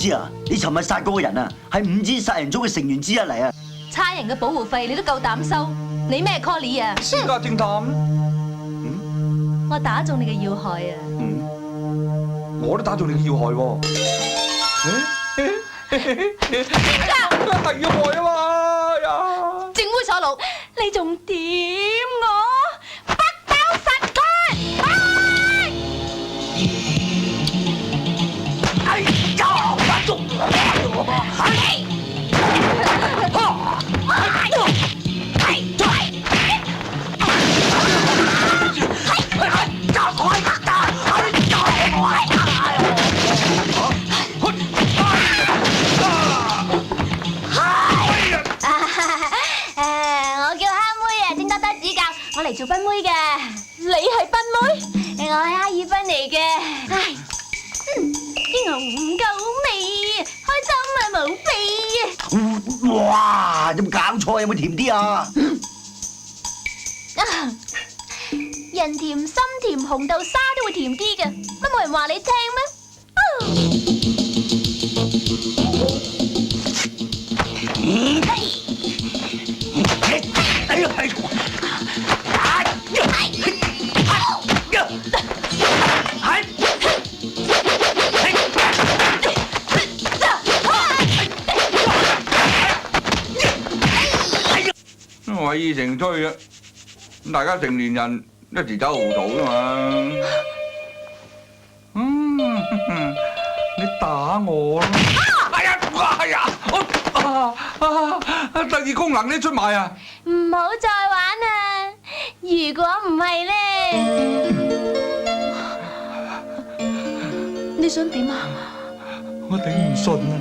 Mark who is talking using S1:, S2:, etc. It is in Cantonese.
S1: 知啊？你尋日殺嗰個人啊，係五指殺人組嘅成員之一嚟啊！
S2: 差人嘅保護費你都夠膽收？你咩 Colly 啊？
S3: 私家偵探，
S2: 我打中你嘅要害啊！
S3: 我都打中你嘅要害喎。係要害啊嘛呀！
S2: 正猥瑣佬，你仲點我？北斗神拳！
S1: 哎呀！打中！
S4: 我叫蝦妹啊，請多多指教，我嚟做賓妹嘅。
S2: 你係賓妹？
S4: 我係哈爾濱嚟嘅。唉，啲牛唔夠味，開心啊冇味啊！
S1: 哇！有冇搞錯？有冇甜啲啊？
S4: 人甜心甜，紅豆沙都會甜啲嘅，乜冇人話你聽咩？
S1: 哎呀！係。
S3: 委以成推啊！咁大家成年人一時走糊塗噶嘛。你打我啦！哎呀！特異功能呢出賣啊！
S4: 唔好再玩啦！如果唔係咧，
S2: 你想點啊？
S3: 我頂唔順啊！